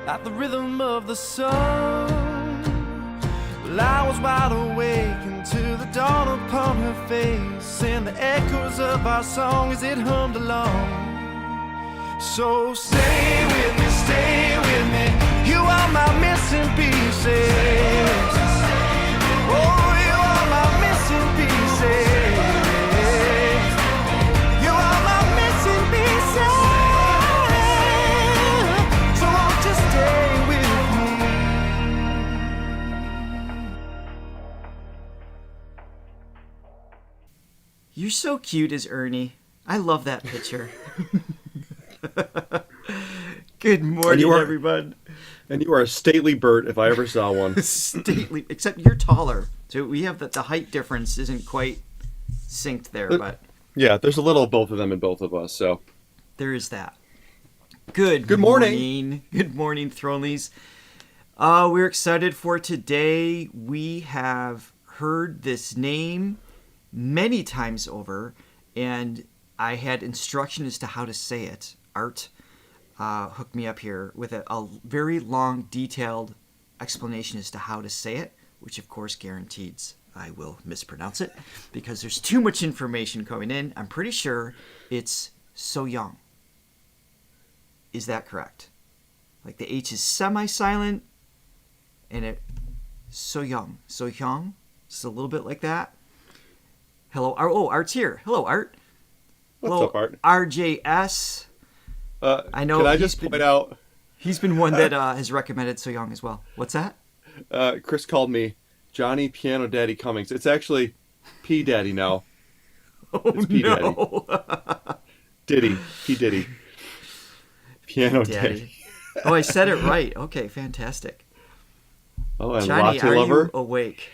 at the rhythm of the sun. Well, I was wide awake until the dawn upon her face, and the echoes of our song as it hummed along. So stay with me, you are my missing pieces. Oh, you are my missing pieces. You are my missing pieces. So won't you stay with me? You're so cute as Ernie. I love that picture. Good morning, everyone. And you are a stately Bert if I ever saw one. Stately, except you're taller. So we have the height difference isn't quite synced there, but yeah, there's a little of both of them in both of us, so there is that. Good morning. Good morning, Throlies. We're excited for today. We have heard this name many times over, and I had instruction as to how to say it. Art hooked me up here with a very long, detailed explanation as to how to say it, which of course guarantees I will mispronounce it because there's too much information coming in. I'm pretty sure it's SoHyang. Is that correct? Like the H is semi-silent, and it SoHyang. SoHyang. Just a little bit like that. Hello. Oh, Art's here. Hello, Art. What's up, Art? RJS. I know. Can I just point out? He's been one that has recommended SoHyang as well. What's that? Chris called me Johnny Piano Daddy Cummings. It's actually P Daddy now. Oh, it's P no. Daddy. P Diddy. Piano Daddy. Oh, I said it right. Okay, fantastic. Oh, and Johnny, latte are lover. you awake?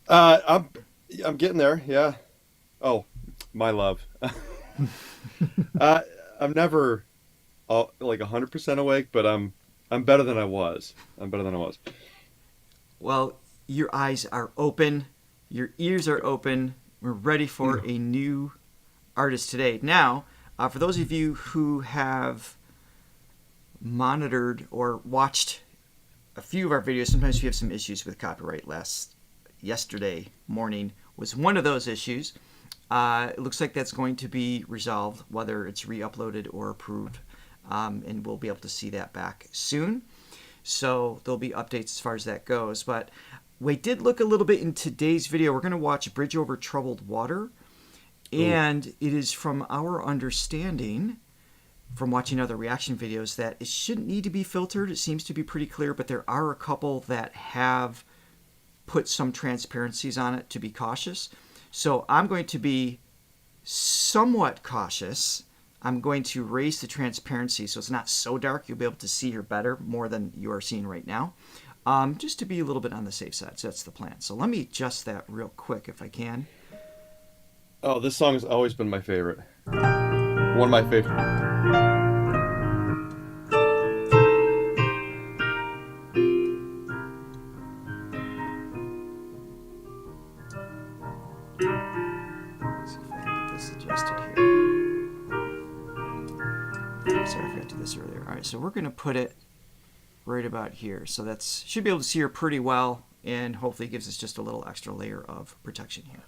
I'm getting there. Yeah. Oh, my love. I'm never like 100% awake, but I'm better than I was. Well, your eyes are open, your ears are open. We're ready for a new artist today. Now, for those of you who have monitored or watched a few of our videos, sometimes we have some issues with copyright. Yesterday morning was one of those issues. It looks like that's going to be resolved, whether it's re-uploaded or approved, and we'll be able to see that back soon. So there'll be updates as far as that goes. But we did look a little bit in today's video. We're going to watch Bridge Over Troubled Water, and it is from our understanding, from watching other reaction videos, that it shouldn't need to be filtered. It seems to be pretty clear, but there are a couple that have put some transparencies on it to be cautious. So I'm going to be somewhat cautious. I'm going to raise the transparency so it's not so dark. You'll be able to see her better, more than you are seeing right now, just to be a little bit on the safe side. So that's the plan. So let me adjust that real quick if I can. Oh, this song has always been my favorite. One of my favorite. Sorry, I forgot to do this earlier. All right, so we're going to put it right about here. So that's should be able to see her pretty well, and hopefully gives us just a little extra layer of protection here.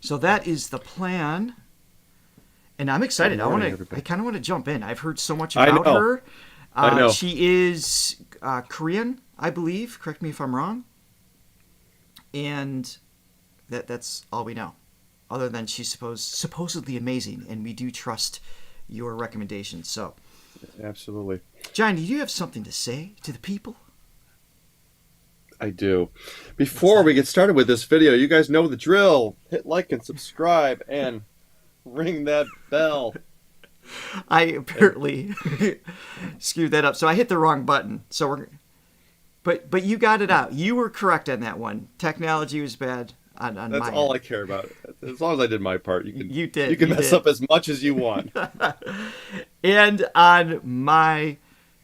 So that is the plan, and I'm excited. I kind of want to jump in. I've heard so much about her. I know. She is Korean, I believe. Correct me if I'm wrong. And that's all we know, other than she's supposedly amazing, and we do trust your recommendations. So absolutely. Johnny, do you have something to say to the people? I do. Before we get started with this video, you guys know the drill. Hit like and subscribe and ring that bell. I apparently screwed that up. So I hit the wrong button. So but you got it out. You were correct on that one. Technology was bad. That's all I care about. As long as I did my part, you can mess up as much as you want. And on my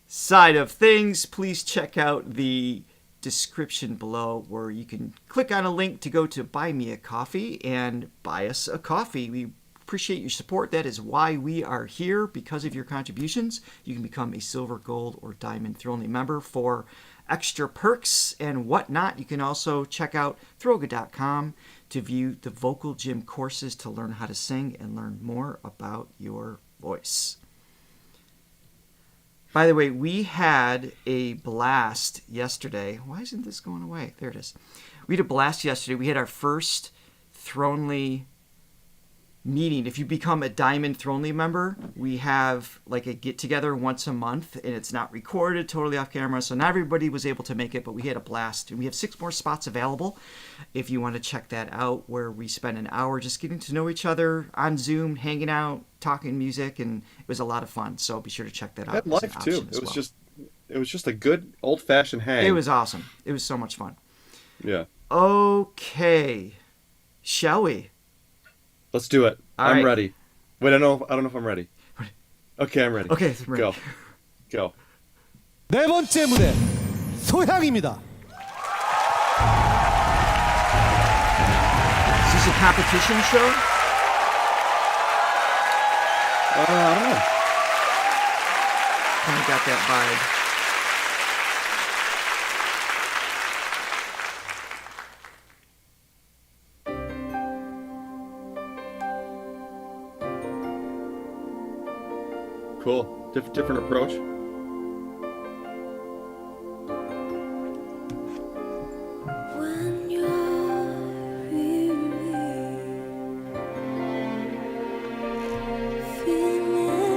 side of things, please check out the description below where you can click on a link to go to Buy Me a Coffee and buy us a coffee. We appreciate your support. That is why we are here, because of your contributions. You can become a silver, gold, or diamond Throga member for extra perks and whatnot. You can also check out Throga.com to view the vocal gym courses to learn how to sing and learn more about your voice. By the way, we had a blast yesterday. Why isn't this going away? There it is. We had a blast yesterday. We had our first Thronely meeting. If you become a Diamond Thronely member, we have like a get-together once a month, and it's not recorded, totally off camera, so not everybody was able to make it, but we had a blast. And we have 6 more spots available if you want to check that out, where we spend an hour just getting to know each other on Zoom, hanging out, talking music, and it was a lot of fun. So be sure to check that out. Had life too. It was just a good old-fashioned hang. It was awesome. It was so much fun. Yeah. Okay. Shall we? Let's do it. All I'm right. ready. Wait, I don't know if I'm ready. Okay, I'm ready. Okay, I'm ready. Go. 네 번째 무대 소향입니다. Is this a competition show? I don't know. Kind of got that vibe. Cool. Different approach. When you're weary, feeling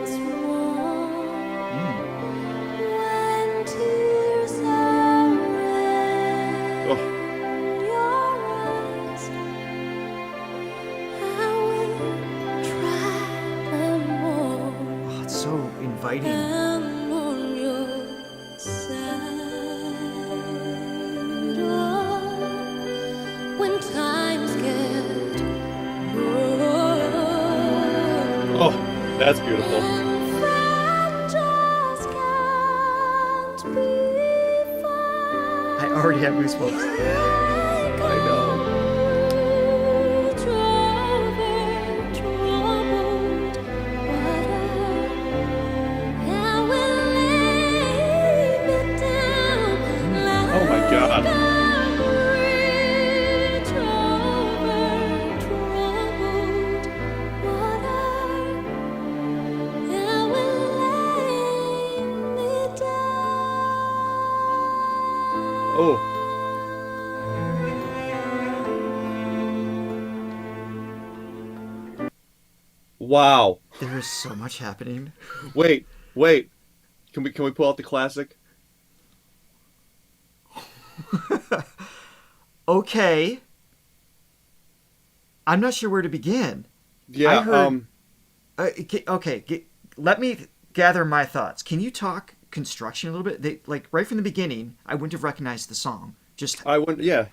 small, when tears are red Oh, in your eyes, I will try them more. Oh, it's so inviting. I'm on your side. Oh, when times get rough, oh, that's beautiful. and friends just can't be found. I already have goosebumps. I know. Oh my God. Oh. Wow. There is so much happening. Wait. Can we pull out the classic? Okay. I'm not sure where to begin. Yeah. I heard- let me gather my thoughts. Can you talk construction a little bit? Like right from the beginning, I wouldn't have recognized the song. Just I went. Yeah.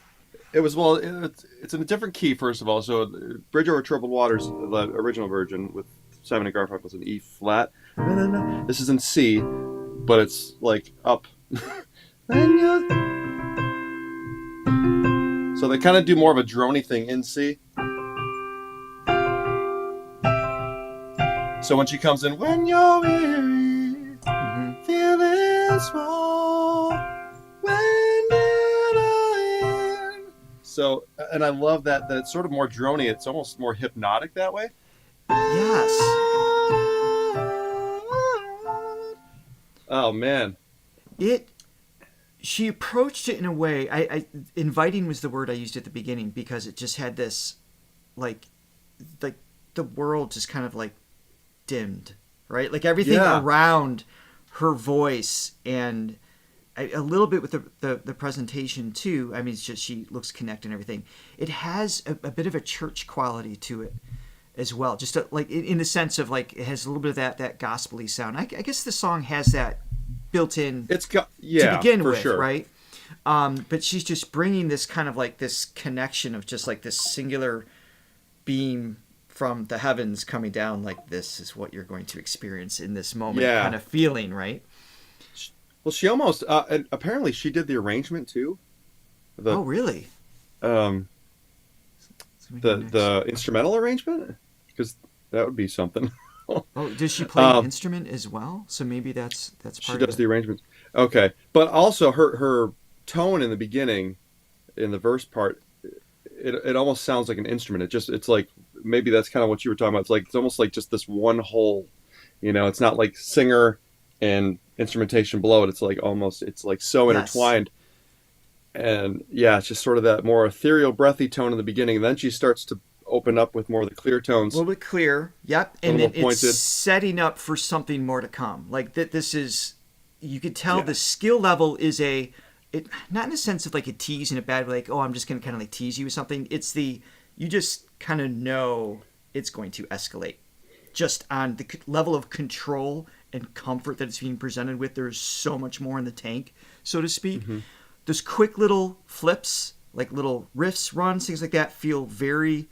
It was it's in a different key first of all. So Bridge Over Troubled Waters, the original version with Simon and Garfunkel, was in E flat. This is in C, but it's like up. So they kind of do more of a droney thing in C. So when she comes in, when you're weary, feeling small, when you're in. So, and I love that it's sort of more droney. It's almost more hypnotic that way. yes. Oh man. She approached it in a way. I inviting was the word I used at the beginning, because it just had this, like the world just kind of like dimmed, right? Like everything around her voice, and a little bit with the presentation too. I mean, it's just she looks connected and everything. It has a bit of a church quality to it as well, just like in the sense of like it has a little bit of that gospel-y sound. I guess the song has that built in. It's To begin with, sure. right? But she's just bringing this kind of like this connection of just like this singular beam from the heavens coming down, like this is what you're going to experience in this moment, kind of feeling, right? Well, she almost and apparently she did the arrangement too. Oh, really? Um, the instrumental arrangement, because that would be something. Oh, does she play an instrument as well? So maybe that's part She of does it. the arrangements. Okay, but also her tone in the beginning, in the verse part, it almost sounds like an instrument. It's like, maybe that's kind of what you were talking about. It's almost like just this one whole, it's not like singer and instrumentation below it. It's like it's like so intertwined. And yeah, it's just sort of that more ethereal, breathy tone in the beginning, and then she starts to open up with more of the clear tones. A little bit clear, yep, and then it's setting up for something more to come. Like this is, you could tell the skill level is not in a sense of like a tease in a bad way, like, oh, I'm just gonna kind of like tease you with something. It's you just kind of know it's going to escalate, just on the level of control and comfort that it's being presented with. There's so much more in the tank, so to speak. Mm-hmm. Those quick little flips, like little riffs, runs, things like that, feel very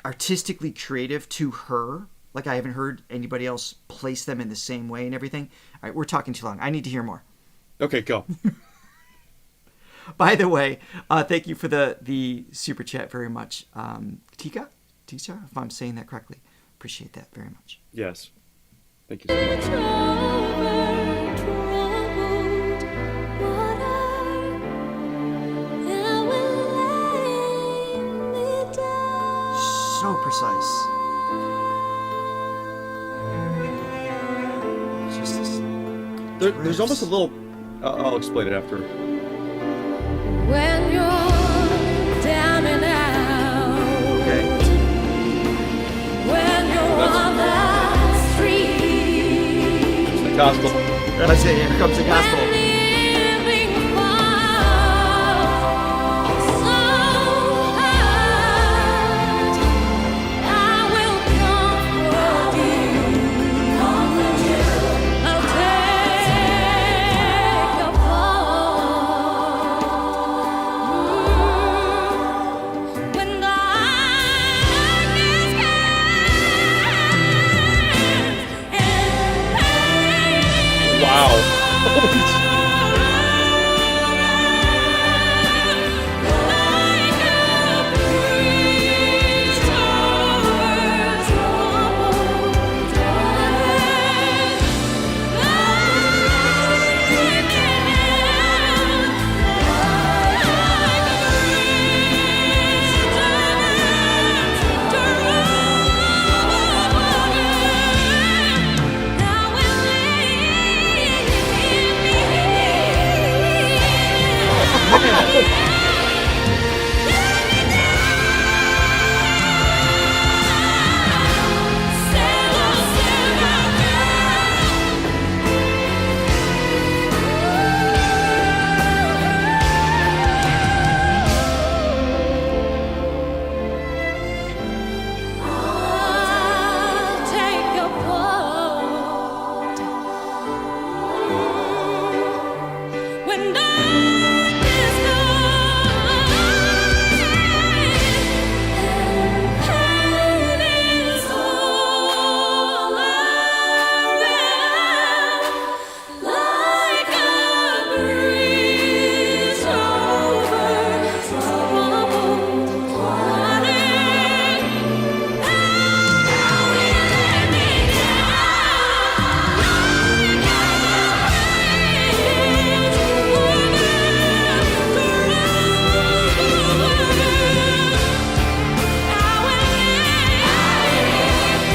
artistically creative to her. Like I haven't heard anybody else place them in the same way and everything. All right, we're talking too long. I need to hear more. Okay, go. By the way, thank you for the super chat very much. Tika, if I'm saying that correctly. Appreciate that very much. Yes. Thank you so much. So precise. Just this There's almost a little. I'll explain it after. When you're down and out, okay. when you're on the street, It's the gospel. Let's say here comes the gospel. living far, so hard, I will comfort you. I'll take your part when darkness comes and Wow.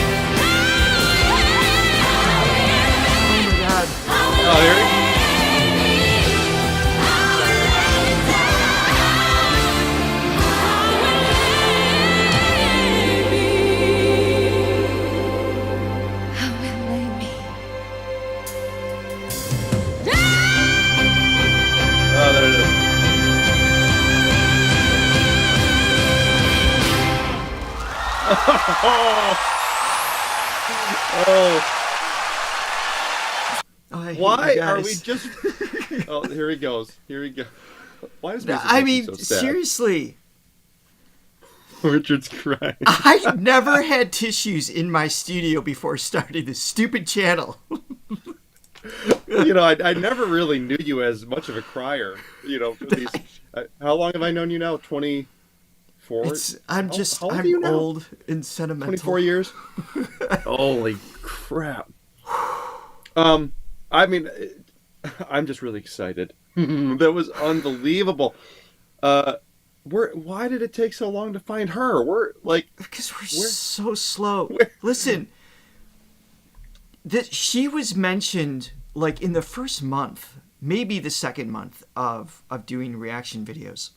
Why are we just? Oh, here he goes. Here he goes. Why is music I mean, so sad? seriously. Richard's crying. I never had tissues in my studio before starting this stupid channel. You know, I never really knew you as much of a crier. You know, how long have I known you now? 24 24. I'm how old are you now? old and sentimental. 24 years. Holy crap. I mean, I'm just really excited. That was unbelievable. Why did it take so long to find her? Because we're so slow. Listen, she was mentioned like in the first month, maybe the second month of doing reaction videos.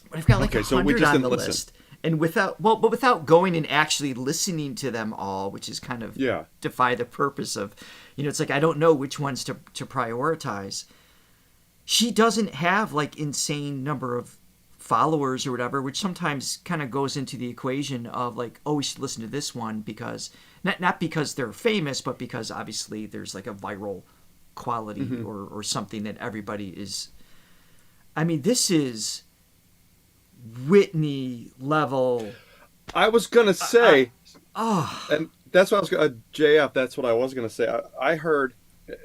But I've got like 100 on the list, and without going and actually listening to them all, which is kind of defy the purpose of, it's like I don't know which ones to prioritize. She doesn't have like insane number of followers or whatever, which sometimes kind of goes into the equation of like, oh, we should listen to this one because not because they're famous, but because obviously there's like a viral quality or something that everybody is. I mean, this is Whitney level. I was gonna say, and that's what I was gonna JF. That's what I was gonna say. I heard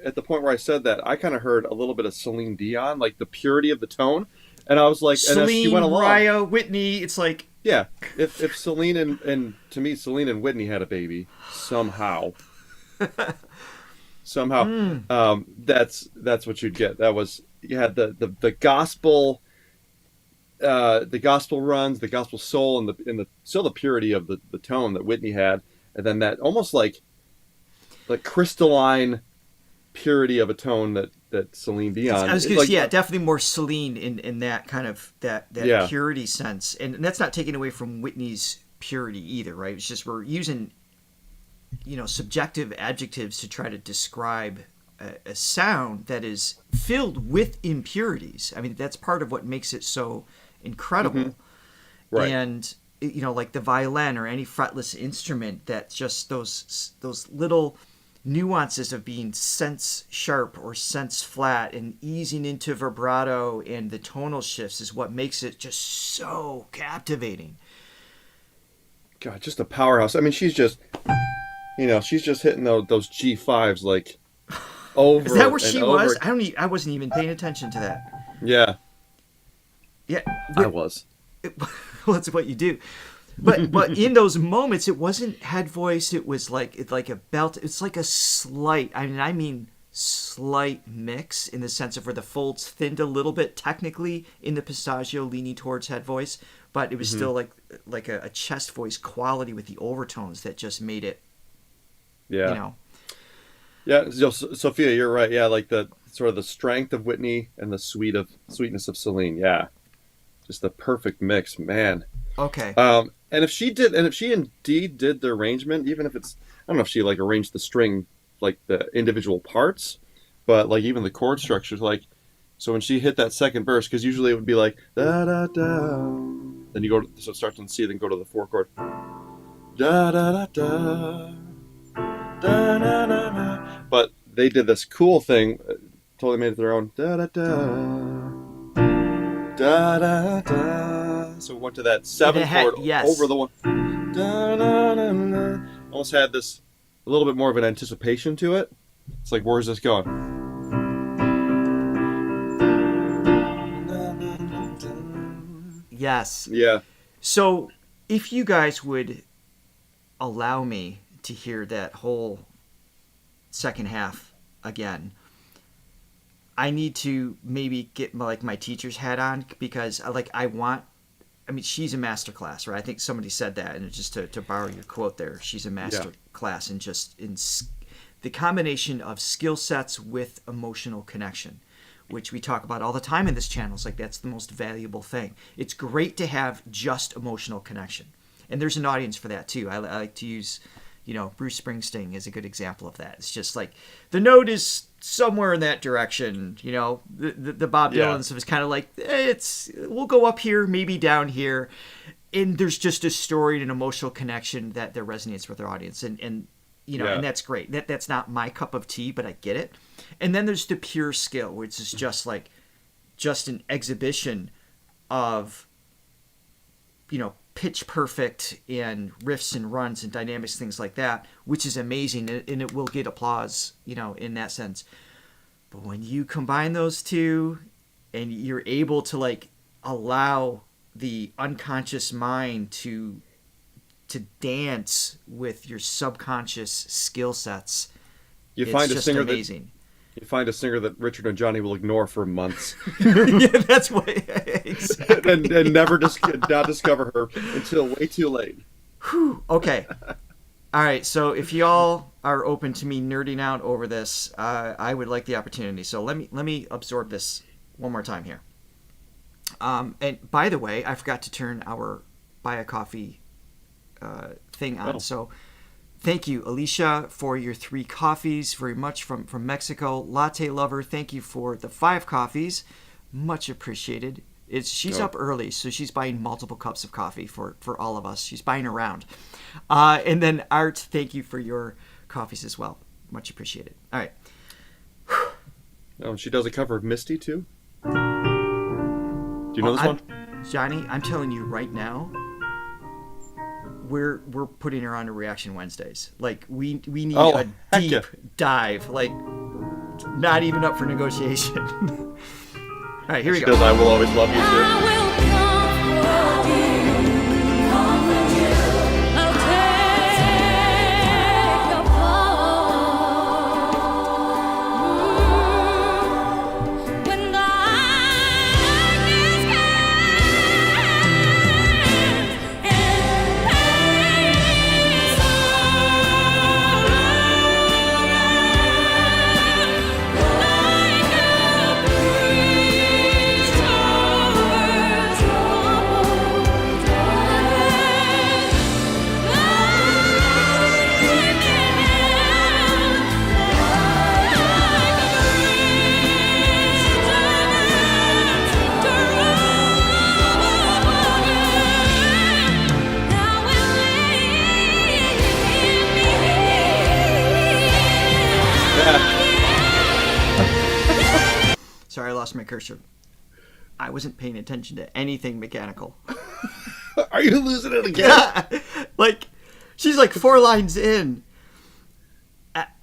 at the point where I said that, I kind of heard a little bit of Celine Dion, like the purity of the tone. And I was like, Celine, and as she went along, Mariah, Whitney, it's like, yeah, if Celine and to me, Celine and Whitney had a baby somehow, that's what you'd get. That was, you had the gospel, the gospel runs, the gospel soul, and the still the purity of the tone that Whitney had, and then that almost like crystalline purity of a tone that Celine Dion. I was going to say, definitely more Celine in that kind of that purity sense, and that's not taken away from Whitney's purity either, right? It's just we're using subjective adjectives to try to describe a sound that is filled with impurities. I mean, that's part of what makes it so incredible, right? And like the violin or any fretless instrument, that's just those little nuances of being sense sharp or sense flat and easing into vibrato and the tonal shifts is what makes it just so captivating. God, just a powerhouse. I mean, she's just hitting those G5s like over. Is that where she was? Over. I wasn't even paying attention to that. Yeah. I was. Well, that's what you do. But in those moments, it wasn't head voice. It was like a belt. It's like a slight. I mean slight mix in the sense of where the folds thinned a little bit technically in the passaggio, leaning towards head voice, but it was still like a chest voice quality with the overtones that just made it. Yeah. Yeah, Sophia, you're right. Yeah, like the sort of the strength of Whitney and the sweetness of Celine. Yeah, just the perfect mix, man. Okay. And if she indeed did the arrangement, even if it's, I don't know if she like arranged the string, like the individual parts, but like even the chord structures, like, so when she hit that second verse, because usually it would be like, da da da, then you go to, so it starts on C, then go to the 4 chord, da da da da, da da da da. But they did this cool thing, totally made it their own, da da da, da da da. So we went to that 7 chord over the one. Da, da, da, da. Almost had this a little bit more of an anticipation to it. It's like, where's this going? Yes. Yeah. So if you guys would allow me to hear that whole second half again, I need to maybe get my teacher's hat on, because she's a master class, right? I think somebody said that, and just to borrow your quote there, she's a master class in the combination of skill sets with emotional connection, which we talk about all the time in this channel. It's like that's the most valuable thing. It's great to have just emotional connection, and there's an audience for that too. I like to use, Bruce Springsteen is a good example of that. It's just like the note is somewhere in that direction, the Bob Dylan stuff is kind of like, we'll go up here, maybe down here, and there's just a story and an emotional connection that resonates with their audience, and and that's great. That's not my cup of tea, but I get it. And then there's the pure skill, which is just an exhibition of pitch perfect and riffs and runs and dynamics, things like that, which is amazing, and it will get applause, in that sense. But when you combine those two and you're able to allow the unconscious mind to dance with your subconscious skill sets. You It's find a just singer amazing. You find a singer that Richard and Johnny will ignore for months Yeah, that's why. Exactly. and never not discover her until way too late. Okay. All right. So if y'all are open to me nerding out over this, I would like the opportunity. So let me absorb this one more time here. And by the way, I forgot to turn our buy a coffee thing on. Oh. So thank you, Alicia, for your 3 coffees very much from Mexico. Latte Lover, thank you for the 5 coffees. Much appreciated. She's up early, so she's buying multiple cups of coffee for all of us. She's buying around. And then Art, thank you for your coffees as well. Much appreciated. All right. Oh, and she does a cover of Misty too. Do you know this one? Johnny, I'm telling you right now, we're putting her on to Reaction Wednesdays. Like we need a heck deep yeah. dive. Like not even up for negotiation. All right, here we She go. does I Will Always Love You too. I will comfort you. I'll take your part. When darkness comes and pain Sorry, I lost my cursor. I wasn't paying attention to anything mechanical. Are you losing it again? Like, she's like 4 lines in.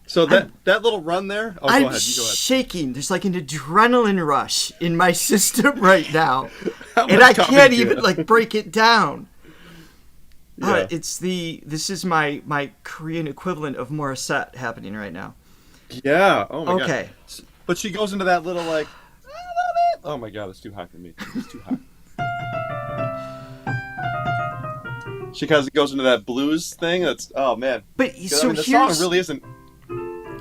So that little run there. Oh, I'm go ahead. You go ahead. shaking. There's like an adrenaline rush in my system right now, How and much I coffee can't do you even have? like break it down. Yeah. This is my Korean equivalent of Morissette happening right now. Yeah. Oh my Okay. god. But she goes into that little like. I love it. Oh my god, it's too high for me. It's too high. She kind of goes into that blues thing. That's man. But 'Cause, so I mean, the song here's really isn't.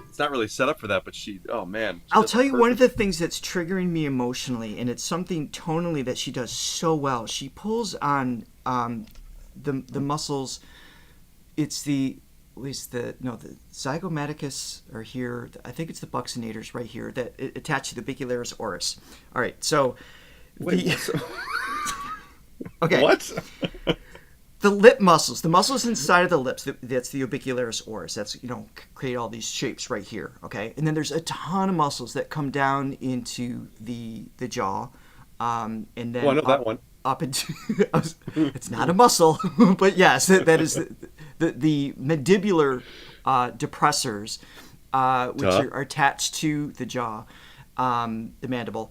It's not really set up for that, but she. Oh man. She I'll does tell it you one of perfect. the things that's triggering me emotionally, and it's something tonally that she does so well. She pulls on the muscles. It's the zygomaticus are here. I think it's the buccinators right here that attach to the bicularis oris. All right, so Wait, okay. What? The lip muscles, the muscles inside of the lips, that's the orbicularis oris. That's, create all these shapes right here, okay? And then there's a ton of muscles that come down into the jaw. And then Oh, I know that one. Up into, it's not a muscle, but yes, that is the mandibular depressors, which are attached to the jaw, the mandible.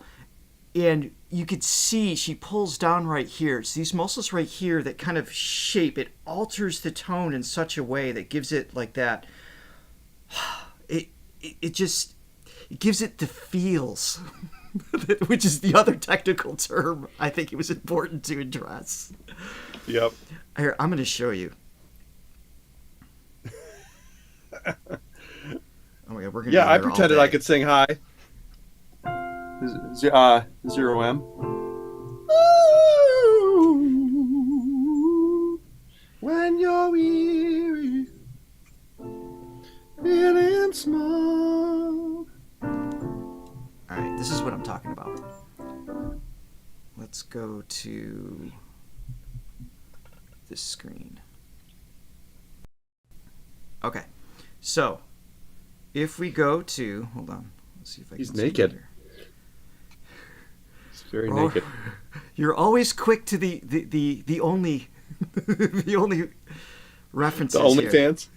And you could see she pulls down right here. It's these muscles right here that kind of shape. It alters the tone in such a way that gives it like that. It gives it the feels, which is the other technical term I think it was important to address. Yep. Here, I'm going to show you. Oh my god, we're gonna. Yeah, be I here all pretended I day. could sing high. 0M. When you're weary, feeling small. All right, this is what I'm talking about. Let's go to this screen. Okay, so if we go to, hold on, let's see if I He's can see naked. here. It's very Oh, naked. You're always quick to the only the only references. The here. OnlyFans?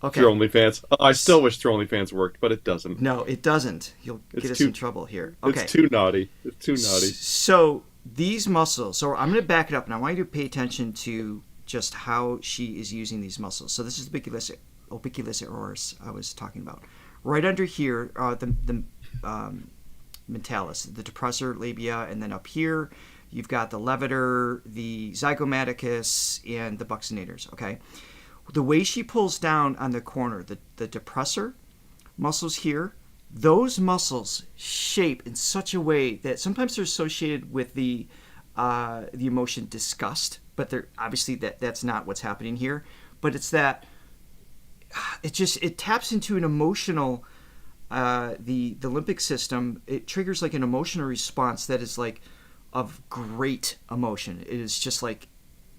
Okay. Through OnlyFans. I still wish Through OnlyFans worked, but it doesn't. No, it doesn't. You'll It's get us too- in trouble here. Okay. It's too naughty. It's too naughty. So these muscles. So I'm going to back it up, and I want you to pay attention to just how she is using these muscles. So this is the obiculus oris I was talking about. Right under here, the mentalis, the depressor labia, and then up here, you've got the levator, the zygomaticus, and the buccinators. Okay, the way she pulls down on the corner, the depressor muscles here, those muscles shape in such a way that sometimes they're associated with the emotion disgust, but they're obviously that's not what's happening here. But it's that it taps into an emotional the limbic system. It triggers like an emotional response that is like of great emotion. It is just like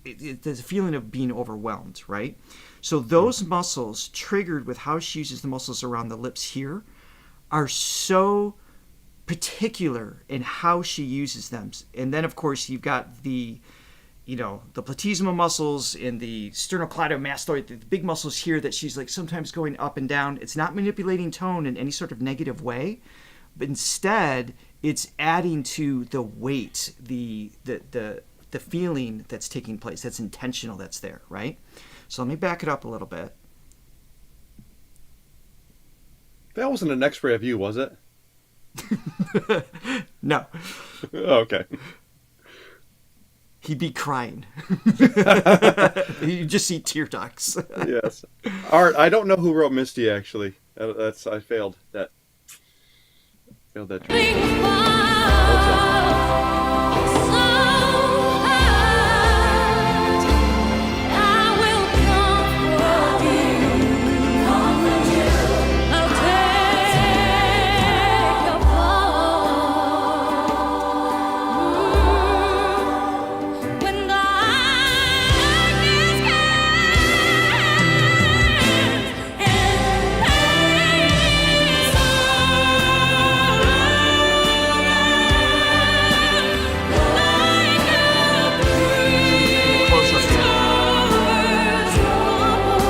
there's a feeling of being overwhelmed, right? So those muscles triggered with how she uses the muscles around the lips here are so particular in how she uses them. And then of course you've got the platysma muscles and the sternocleidomastoid, the big muscles here that she's like sometimes going up and down. It's not manipulating tone in any sort of negative way, but instead it's adding to the weight, the feeling that's taking place, that's intentional, that's there, right? So let me back it up a little bit. That wasn't an X-ray of you, was it? No. Okay. He'd be crying. You just see tear ducts. Yes. Art, I don't know who wrote Misty, actually. I failed that. Failed that.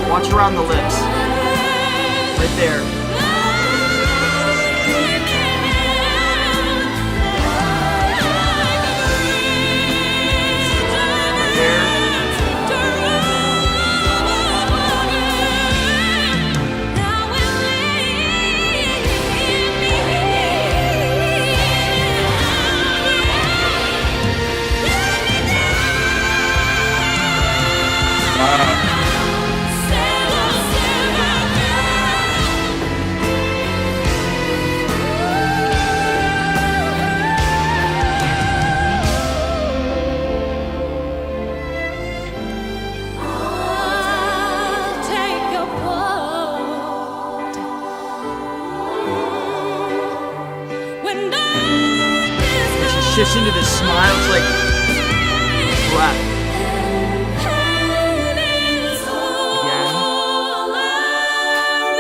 Watch around the lips. Right there. Right there. Shifts into this smile. It's like breath. Again.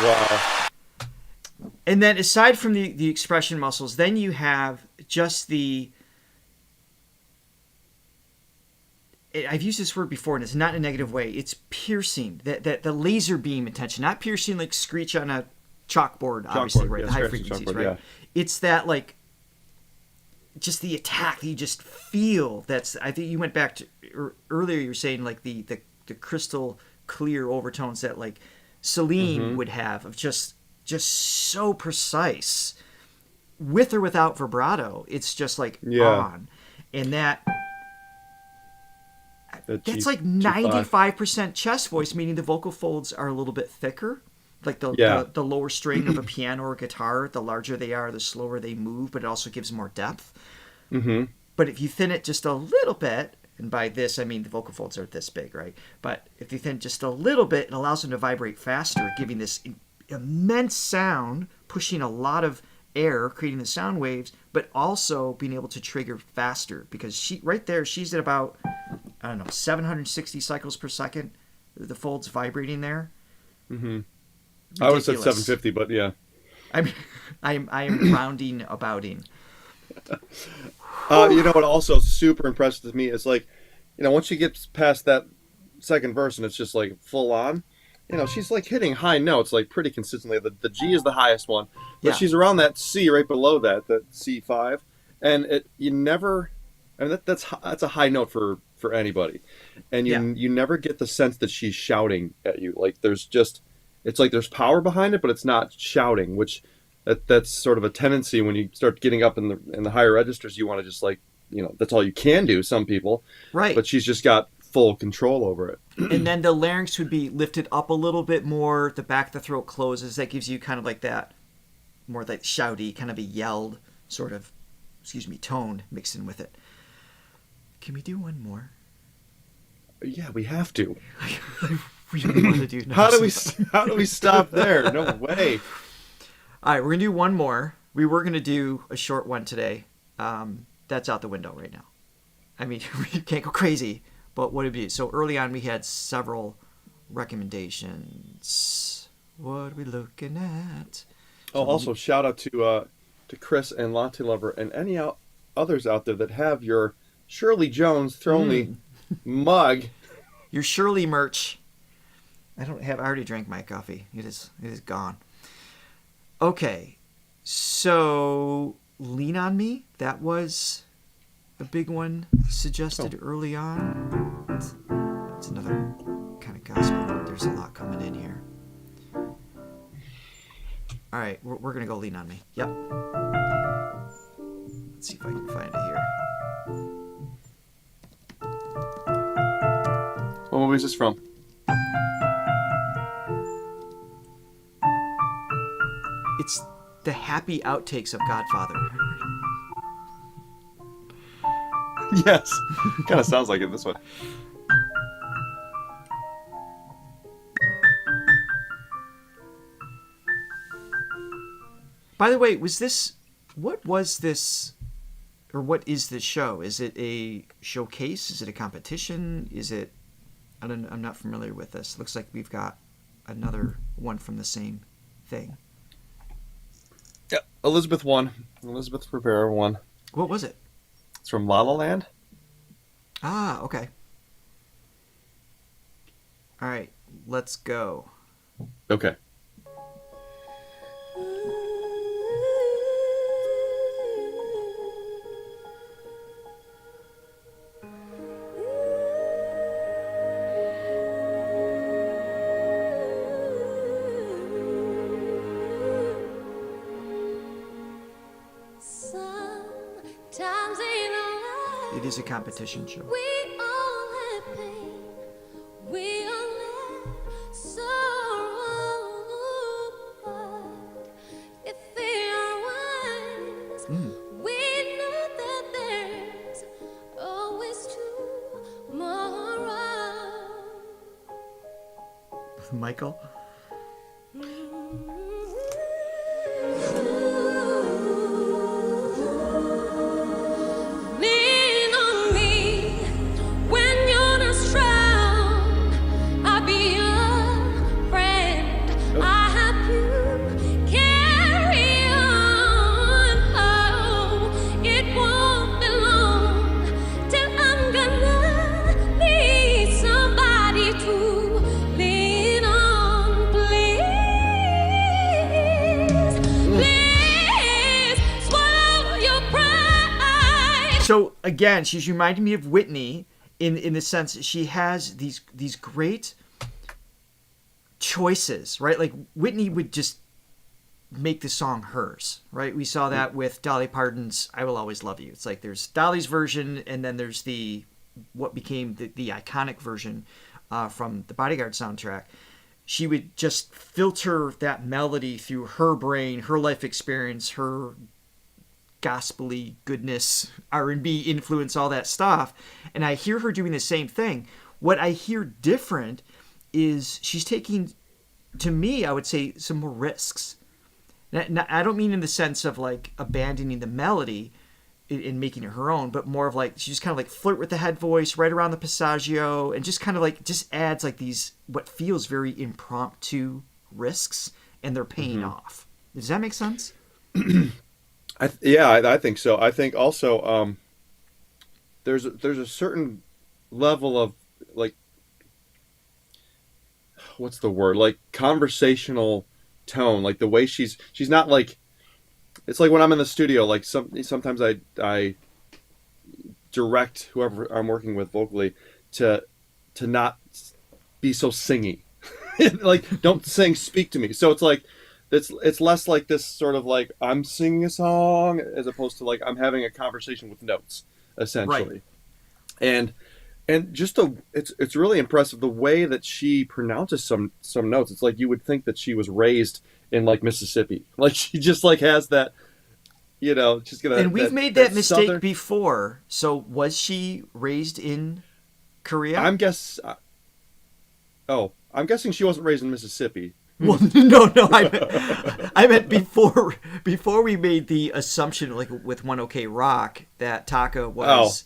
Wow. And then aside from the expression muscles, then you have just I've used this word before, and it's not in a negative way. It's piercing, that the laser beam attention, not piercing like screech on a chalkboard, obviously, right? Yeah, the high scratch frequencies, chalkboard, right? yeah. It's that like just the attack that you just feel. That's, I think you went back to earlier. You were saying like the crystal clear overtones that like Celine would have, of just so precise, with or without vibrato. It's just like on. And that's G- like G5. 95% chest voice, meaning the vocal folds are a little bit thicker. Like the lower string of a piano or guitar, the larger they are, the slower they move, but it also gives more depth. Mm-hmm. But if you thin it just a little bit, and by this I mean the vocal folds are this big, right? But if you thin just a little bit, it allows them to vibrate faster, giving this immense sound, pushing a lot of air, creating the sound waves, but also being able to trigger faster, because she's at about, I don't know, 760 cycles per second. The folds vibrating there. Mm-hmm. I would have said Ridiculous. 750, but yeah. I am rounding abouting. You know what also super impressive to me is, like, you know, once she gets past that second verse and it's just like full on, you know, she's like hitting high notes like pretty consistently. The G is the highest one, but she's around that C right below that C5, and you never. I mean, that's a high note for anybody, and you never get the sense that she's shouting at you. Like it's like there's power behind it, but it's not shouting, which that's sort of a tendency when you start getting up in the higher registers. You want to just, like, you know, that's all you can do. Some people, right? But she's just got full control over it. And then the larynx would be lifted up a little bit more. The back of the throat closes. That gives you kind of like that more like shouty, kind of a yelled sort of, tone mixed in with it. Can we do one more? Yeah, we have to. We really want to do. How do we stop there? No way. All right, we're gonna do one more. We were gonna do a short one today. That's out the window right now. I mean, we can't go crazy. But what did we do? So early on, we had several recommendations. What are we looking at? Oh, also shout out to Chris and Latte Lover and any others out there that have your Shirley Jones Thronely mug. Your Shirley merch. I already drank my coffee. It is gone. Okay, so Lean on Me. That was a big one suggested early on. It's another kind of gospel. There's a lot coming in here. All right, we're gonna go Lean on Me. Yep. Let's see if I can find it here. What movie is this from? It's the happy outtakes of Godfather. Yes. Kind of sounds like it, this one. By the way, what was this, or what is this show? Is it a showcase? Is it a competition? I'm not familiar with this. Looks like we've got another one from the same thing. Yeah, Elizabeth won. Elizabeth Rivera won. What was it? It's from La La Land. Ah, okay. All right, let's go. Okay. Sometimes in our It is a competition show. we all have pain, we all have sorrow, but if we are wise, we know that there's always tomorrow. Michael? Lean on me when you're not strong. I'll be your friend. I help you carry on. Oh, it won't be long till I'm gonna need somebody to lean on. Please swallow your pride. So again, she's reminding me of Whitney in the sense that she has these great choices, right? Like Whitney would just make the song hers, right? We saw that with Dolly Parton's "I Will Always Love You." It's like there's Dolly's version, and then there's what became the iconic version from the Bodyguard soundtrack. She would just filter that melody through her brain, her life experience, her gospel-y goodness, R&B influence, all that stuff. And I hear her doing the same thing. What I hear different is she's taking, to me, I would say, some more risks. Now, I don't mean in the sense of like abandoning the melody and making it her own, but more of like she just kind of like flirt with the head voice right around the passaggio and just kind of like just adds like these what feels very impromptu risks, and they're paying off. Does that make sense? I think so. I think also there's a certain level of like, what's the word, like conversational tone, like the way she's not like, it's like when I'm in the studio, like sometimes I direct whoever I'm working with vocally to not be so singy. Like, don't sing, speak to me. So it's like it's less like this sort of like I'm singing a song as opposed to like I'm having a conversation with notes, essentially. Right. And just it's really impressive the way that she pronounces some notes. It's like you would think that she was raised in like Mississippi. Like she just like has that, you know, she's gonna. And we've made that mistake before. So was she raised in Korea? I'm guessing she wasn't raised in Mississippi. Well, no, I meant before we made the assumption, like with One OK Rock, that Taka was,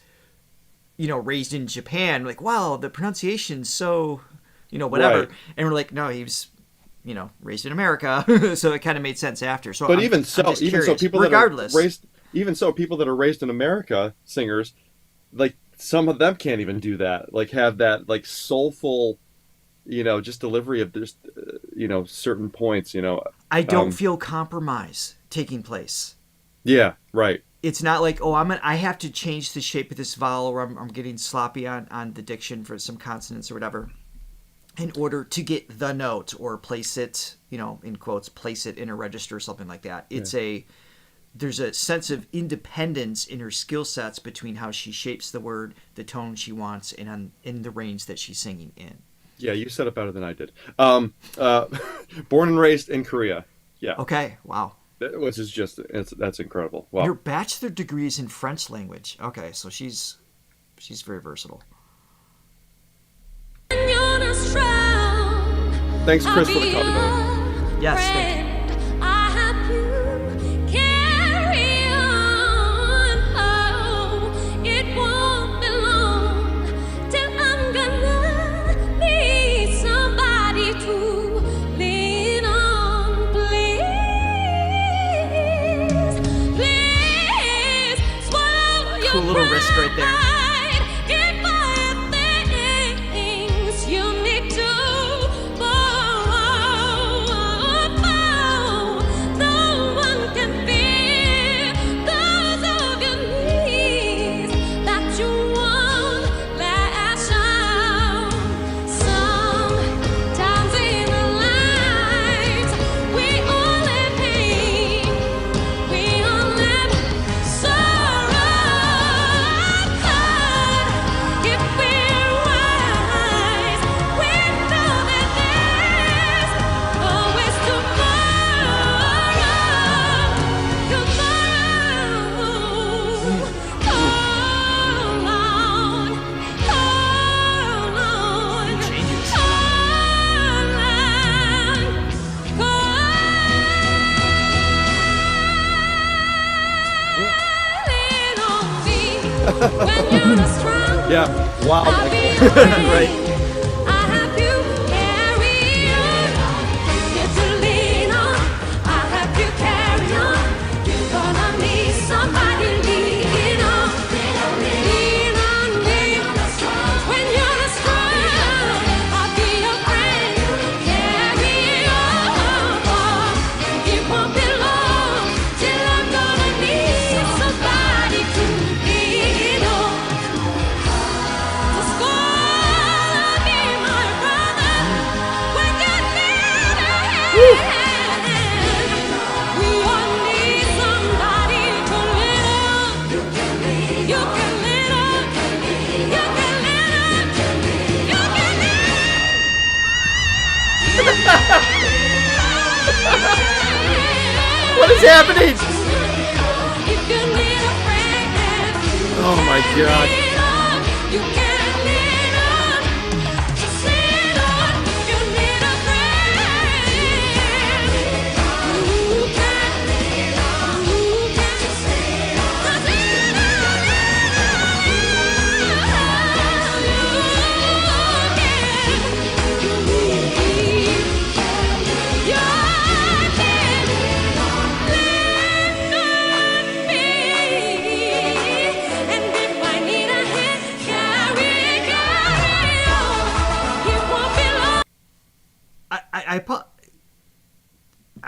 raised in Japan. Like, wow, the pronunciation's so, whatever. Right. And we're like, no, he was, raised in America. So it kind of made sense after. So, but even so, people regardless, that are raised, people that are raised in America, singers, like some of them can't even do that. Like have that like soulful, just delivery of this, certain points, I don't feel compromise taking place. Yeah, right. It's not like, I have to change the shape of this vowel, or I'm getting sloppy on the diction for some consonants or whatever in order to get the note or place it, in quotes, place it in a register or something like that. It's there's a sense of independence in her skill sets between how she shapes the word, the tone she wants, and in the range that she's singing in. Yeah, you said it better than I did. Born and raised in Korea. Yeah. Okay. Wow. Which is that's incredible. Wow. Your bachelor degree is in French language. Okay, so she's very versatile. Thanks, Chris, for the compliment. Yes, thank you. Cool little wrist right there. Yeah. Wow. Right. is happening? If you need a friend, Oh my God. you can lean on. Just lean on. You need a friend. You can lean on. You can just lean on. Just lean on.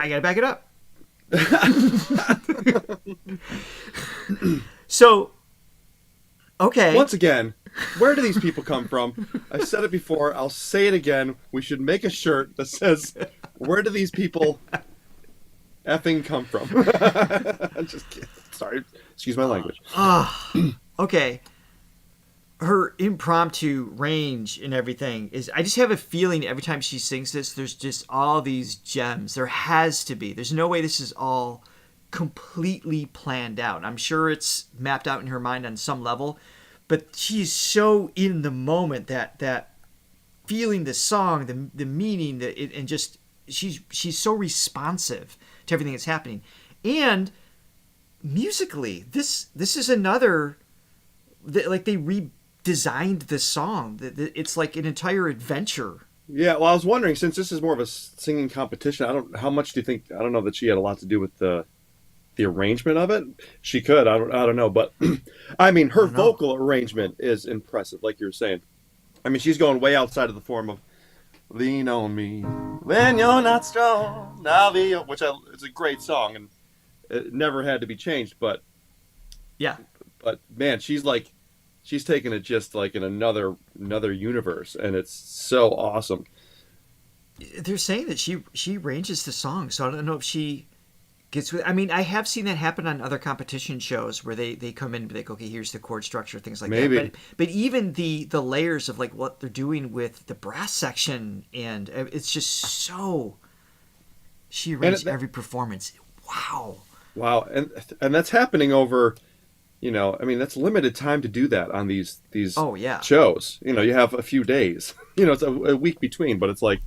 I gotta back it up. So, okay. Once again, where do these people come from? I said it before. I'll say it again. We should make a shirt that says, "Where do these people effing come from?" I'm just kidding. Sorry. Excuse my language. Okay. Her impromptu range and everything is, I just have a feeling every time she sings this, there's just all these gems. There has to be. There's no way this is all completely planned out. I'm sure it's mapped out in her mind on some level, but she's so in the moment that feeling the song, the meaning, and just she's so responsive to everything that's happening. And musically, this is another, like, they redesigned the song. It's like an entire adventure. Yeah, well, I was wondering, since this is more of a singing competition, how much do you think? I don't know that she had a lot to do with the arrangement of it. She could. I don't know, but I mean, her vocal arrangement is impressive, like you were saying. I mean, she's going way outside of the form of "Lean on Me When You're Not Strong." Now which it's a great song, and it never had to be changed. But Yeah. But man, she's taking it just like in another universe, and it's so awesome. They're saying that she arranges the song, so I don't know if she gets with. I mean, I have seen that happen on other competition shows where they come in and be like, okay, here's the chord structure, things like Maybe. that. But even the layers of like what they're doing with the brass section, and it's just so. She arranged every performance. Wow, and that's happening over. I mean, that's limited time to do that on these shows. You have a few days. It's a week between, but it's like,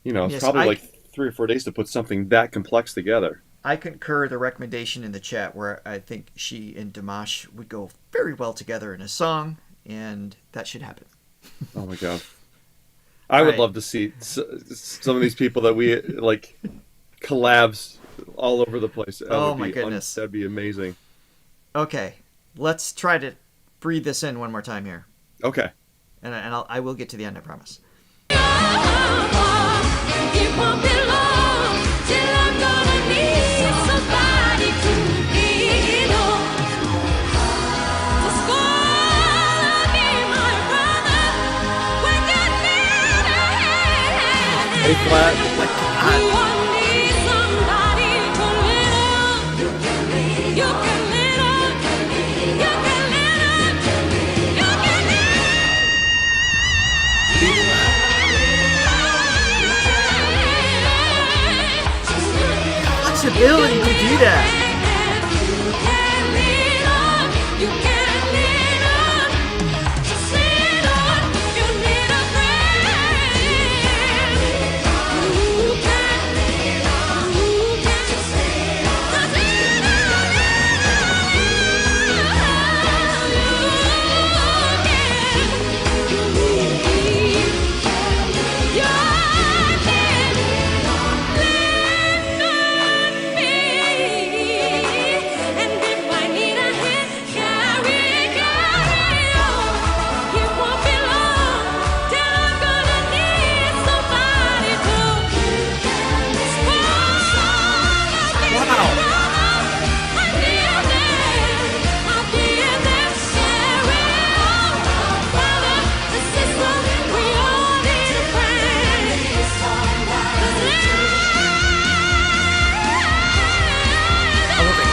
it's probably like 3 or 4 days to put something that complex together. I concur the recommendation in the chat where I think she and Dimash would go very well together in a song, and that should happen. Oh my God. I would love to see some of these people that we like collabs all over the place. Oh my goodness. That'd be amazing. Okay, let's try to breathe this in one more time here. Okay. And I will get to the end, I promise. It won't be long till I'm gonna need somebody to lean on. Just gonna be my brother when you need a hand. A flat. You want need somebody to lean on. You can lean on. Ability to do that.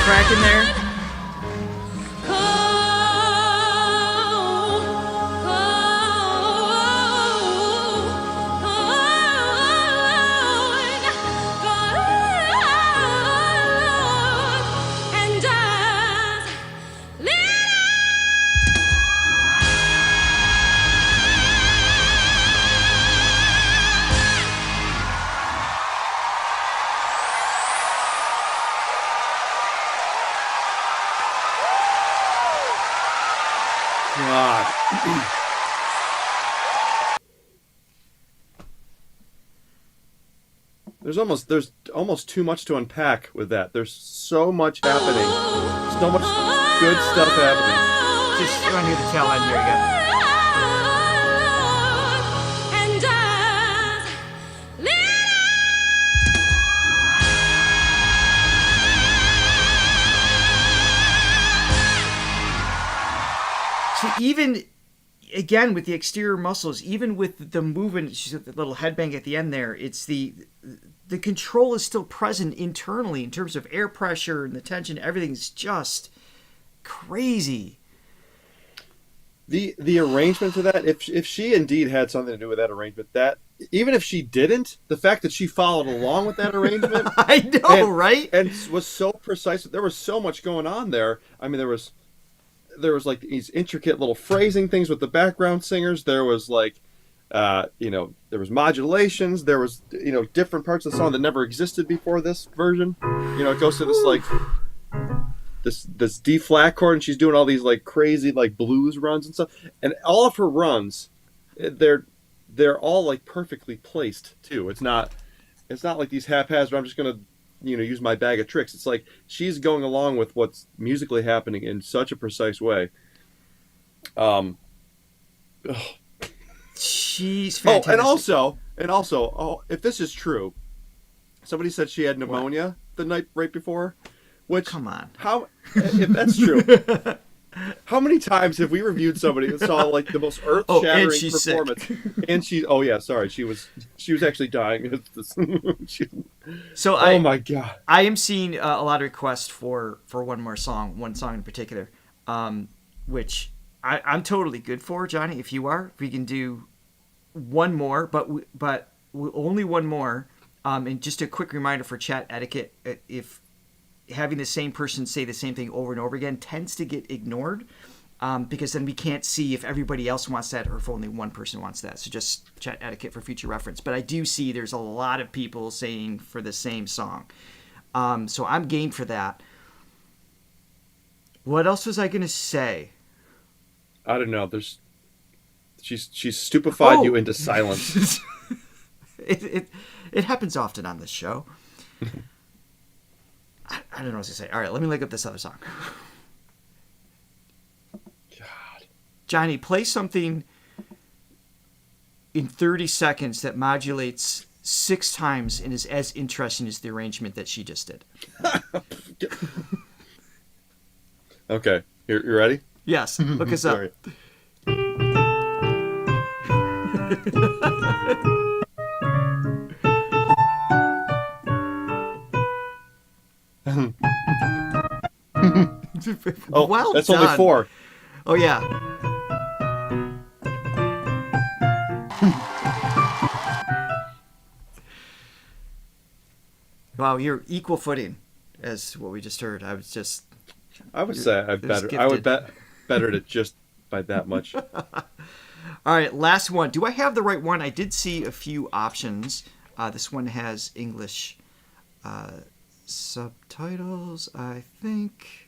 Crack in there. God. There's almost too much to unpack with that. There's so much happening. So much good stuff happening. Just run near the tail end here again. And just See, even again with the exterior muscles, even with the movement, she's got the little headbang at the end there. It's the control is still present internally in terms of air pressure and the tension. Everything's just crazy. The arrangement to that, if she indeed had something to do with that arrangement, that even if she didn't, the fact that she followed along with that arrangement, I know, right? And was so precise. There was so much going on there. I mean, there was like these intricate little phrasing things with the background singers. There was like, there was modulations. There was, different parts of the song that never existed before this version. It goes to this like this D flat chord, and she's doing all these like crazy like blues runs and stuff. And all of her runs, they're all like perfectly placed too. It's not like these haphazard. I'm just gonna use my bag of tricks. It's like she's going along with what's musically happening in such a precise way. She's fantastic. And also, if this is true, somebody said she had pneumonia the night right before. Which, come on, if that's true, how many times have we reviewed somebody that saw like the most earth-shattering performance? Sick. And she was actually dying. So oh my God, I am seeing a lot of requests for one song in particular, which I'm totally good for, Johnny. If you are, we can do one more, but only one more. And just a quick reminder for chat etiquette: if having the same person say the same thing over and over again tends to get ignored, because then we can't see if everybody else wants that or if only one person wants that. So just chat etiquette for future reference. But I do see there's a lot of people saying for the same song. So I'm game for that. What else was I going to say? I don't know. She's stupefied you into silence. It happens often on this show. I don't know what to say. All right, let me look up this other song. God. Johnny, play something in 30 seconds that modulates 6 times and is as interesting as the arrangement that she just did. Okay, you ready? Yes, look us up. Sorry. Oh, well that's done. only 4. Oh, yeah. Wow, you're equal footing as what we just heard. I would say I would bettered it just by that much. All right, last one. Do I have the right one? I did see a few options. This one has English subtitles, I think.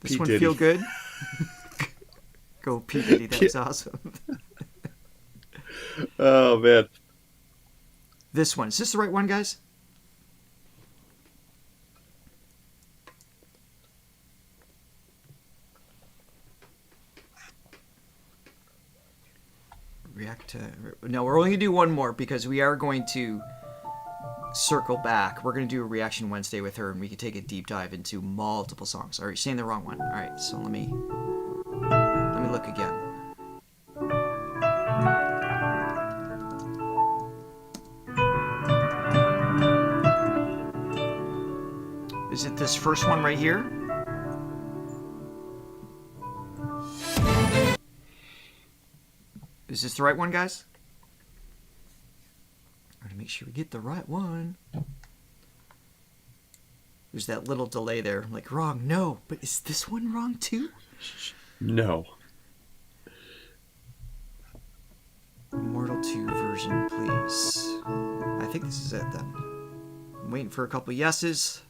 This P. one Diddy. feel good? Go P. Diddy, that was awesome. Oh, man. This one. Is this the right one, guys? No, we're only going to do one more because we are going to circle back. We're going to do a Reaction Wednesday with her, and we can take a deep dive into multiple songs. All right, saying the wrong one. All right, so let me look again. Is it this first one right here? Is this the right one, guys? I'm going to make sure we get the right one. There's that little delay there. I'm like, wrong. No. But is this one wrong too? No. Immortal 2 version, please. I think this is it then. I'm waiting for a couple yeses.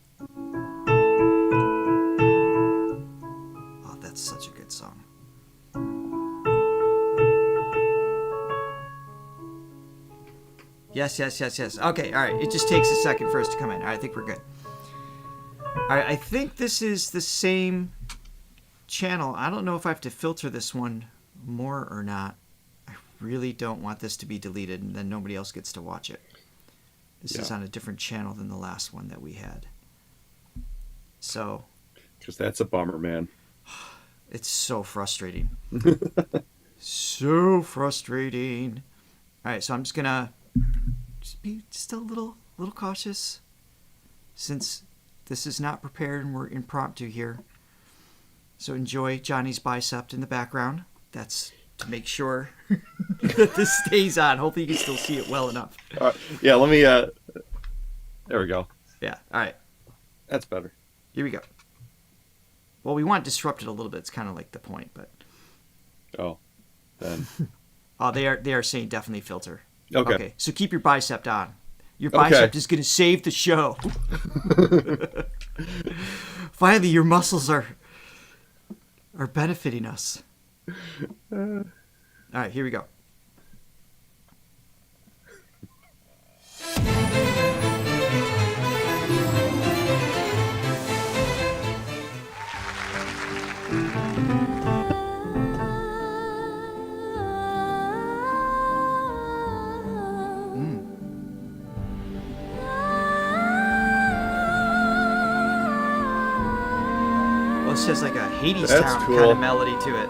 Oh, that's such a good song. Yes. Okay, all right. It just takes a second for us to come in. All right, I think we're good. All right, I think this is the same channel. I don't know if I have to filter this one more or not. I really don't want this to be deleted and then nobody else gets to watch it. This is on a different channel than the last one that we had. So... Because that's a bummer, man. It's so frustrating. So frustrating. All right, so I'm just gonna be just a little cautious, since this is not prepared and we're impromptu here. So enjoy Johnny's bicep in the background. That's to make sure that this stays on. Hopefully you can still see it well enough. Yeah, let me. There we go. Yeah. All right. That's better. Here we go. Well, we want to disrupt it a little bit. It's kind of like the point, but. Oh, then. Oh, they are saying definitely filter. Okay. So keep your bicep on. Your bicep is going to save the show. Finally, your muscles are benefiting us. All right, here we go. This has like a Hades That's Town cool. kind of melody to it.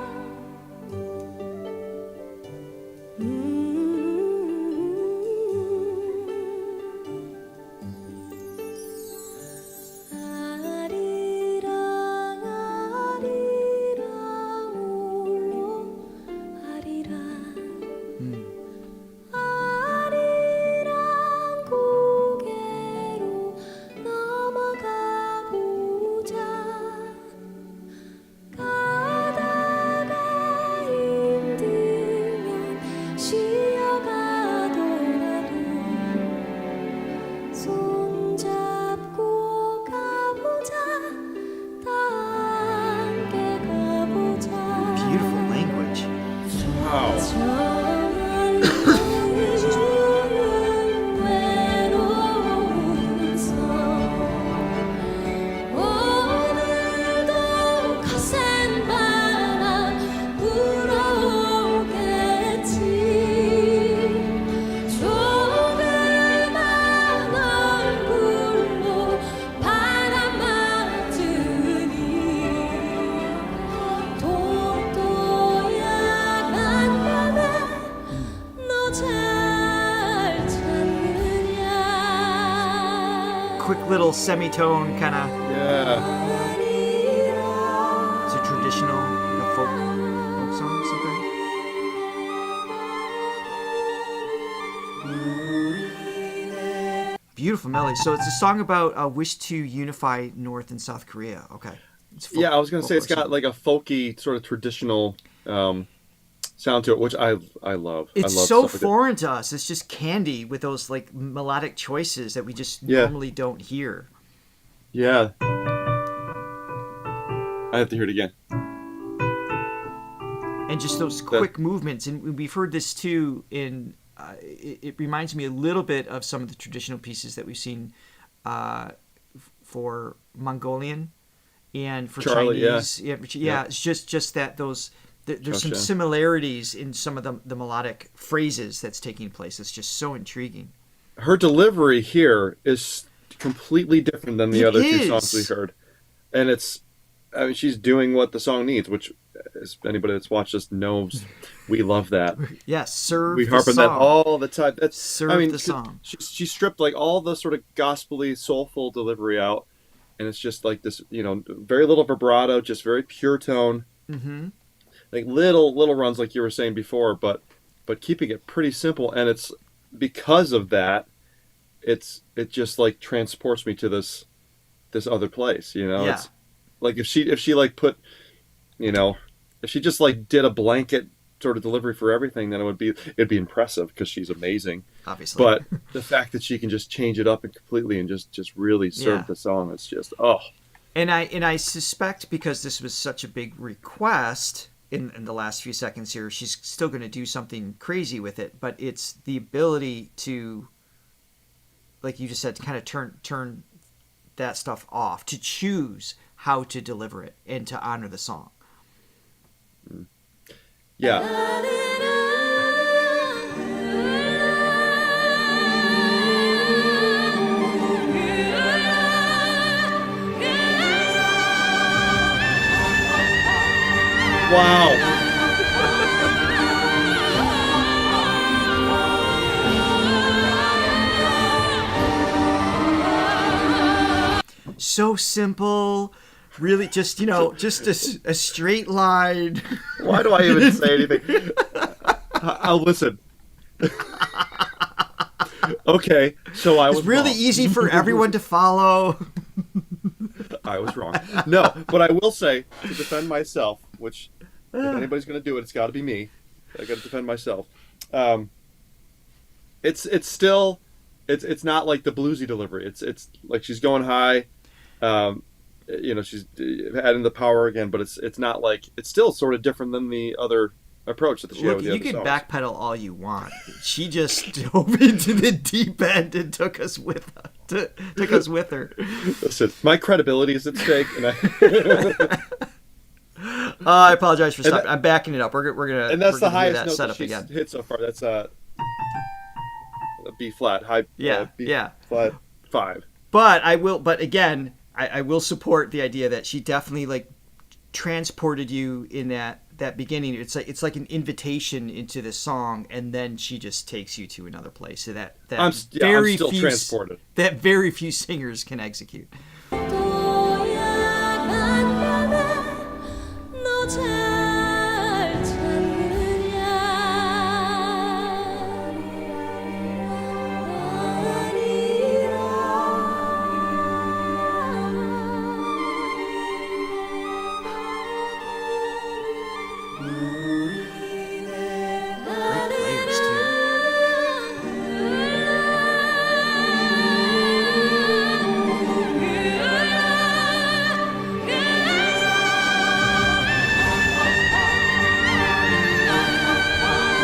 Beautiful language. Quick little semitone kind of. Yeah. It's a traditional folk song, something. Beautiful melody. So it's a song about a wish to unify North and South Korea. Okay. Yeah, I was gonna say it's got like a folky sort of traditional sound to it, which I love. It's I love so stuff like that. foreign to us. It's just candy with those like melodic choices that we just normally don't hear. Yeah. I have to hear it again. And just those quick movements. And we've heard this too in... it reminds me a little bit of some of the traditional pieces that we've seen for Mongolian and for Charlie, Chinese. Yeah, it's just that those... There's some similarities in some of the melodic phrases that's taking place. It's just so intriguing. Her delivery here is completely different than the other two songs we heard. And she's doing what the song needs, which as anybody that's watched us knows, we love that. Yes, serve we the harp on song. that all the time. That's serve the song. She stripped like all the sort of gospel-y, soulful delivery out, and it's just like this, very little vibrato, just very pure tone. Mm-hmm. Like little runs, like you were saying before, but keeping it pretty simple. And it's because of that, it just like transports me to this other place. Yeah. It's like if she like put, if she just like did a blanket sort of delivery for everything, then it'd be impressive because she's amazing. Obviously. But the fact that she can just change it up and completely and just really serve the song, it's just And I suspect because this was such a big request in the last few seconds here, she's still going to do something crazy with it. But it's the ability to like you just said, to kind of turn that stuff off, to choose how to deliver it and to honor the song. Yeah. Wow. So simple, really, just just a straight line. Why do I even say anything? I'll listen. Okay, so I was It's really wrong. easy for everyone to follow. I was wrong. No, but I will say, to defend myself, which if anybody's going to do it, it's got to be me. I got to defend myself. It's still, it's not like the bluesy delivery. It's like she's going high. She's adding the power again, but it's not like, it's still sort of different than the other approach that she had Look, with the you other can songs. backpedal all you want. She just dove into the deep end and took us with her. Listen, my credibility is at stake, and I apologize for stopping. I'm backing it up. We're gonna and that's we're the gonna hear highest that note setup that she's again. hit so far. That's a B flat, high. Yeah, B yeah. flat 5. But again, I will support the idea that she definitely like transported you in that beginning. It's like an invitation into the song, and then she just takes you to another place. So I'm still transported. That very few singers can execute. Great players too.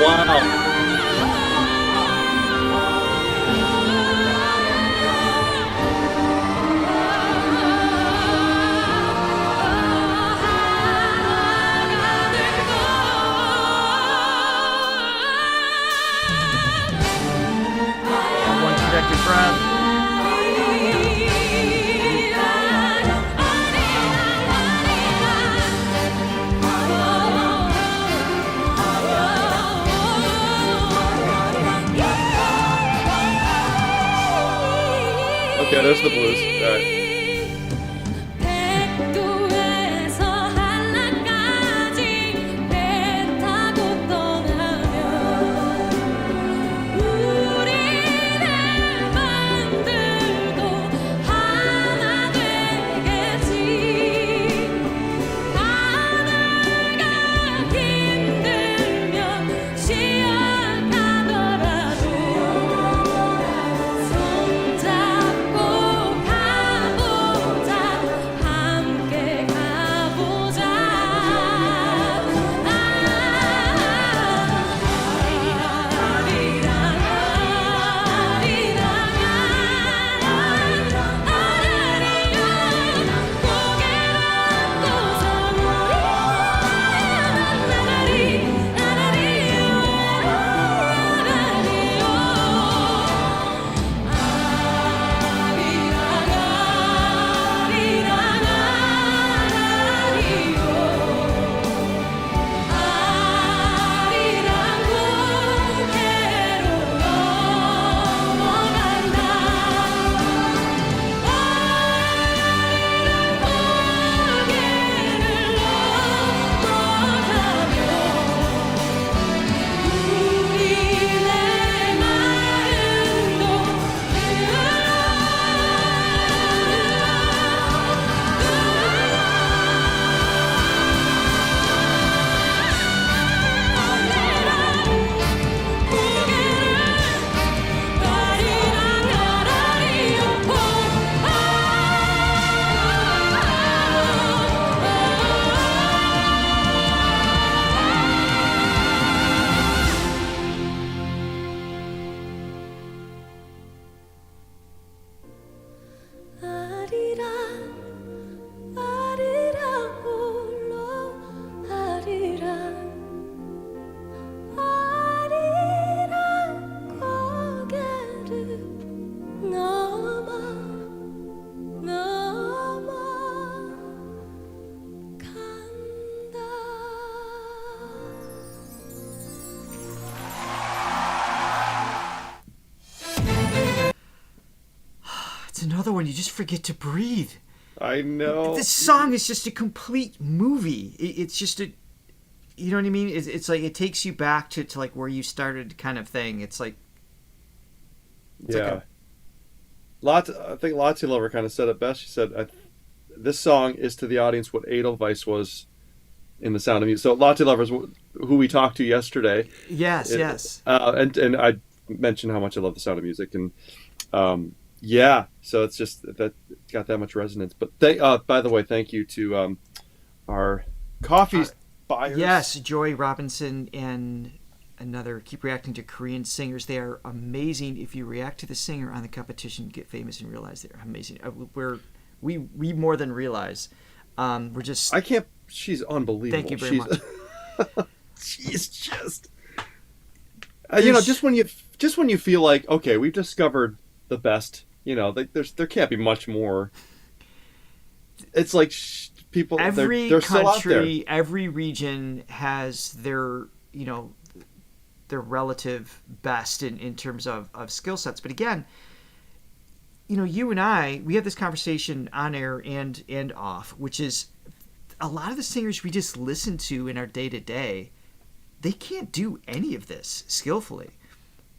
Wow. One connected friend. Okay, there's the blues. All right. 백두에서 한라까지 배 타고 떠나면 우리의 마음들도 하나 되겠지. 하늘가 힘들면 쉬어가더라도 손잡고 가보자. another one. You just forget to breathe. I know. This song is just a complete movie. It's just a, you know what I mean? It's like it takes you back to like where you started, kind of thing. It's like, yeah. I think Lottie Lover kind of said it best. She said, "This song is to the audience what Edelweiss was in The Sound of Music." So Lottie Lover is who we talked to yesterday. yes. And I mentioned how much I love The Sound of Music, and yeah, so it's just that it's got that much resonance. But by the way, thank you to our coffee buyers. Yes, Joy Robinson and another. Keep reacting to Korean singers. They are amazing. If you react to the singer on the competition, get famous and realize they're amazing. We more than realize. We're just. I can't. She's unbelievable. Thank you very much. She's just. Just when you feel like, okay, we've discovered the best. There can't be much more. It's like people. Every they're still out there. country, every region has their their relative best in terms of skill sets. But again, you and I, we have this conversation on air and off, which is a lot of the singers we just listen to in our day to day, they can't do any of this skillfully.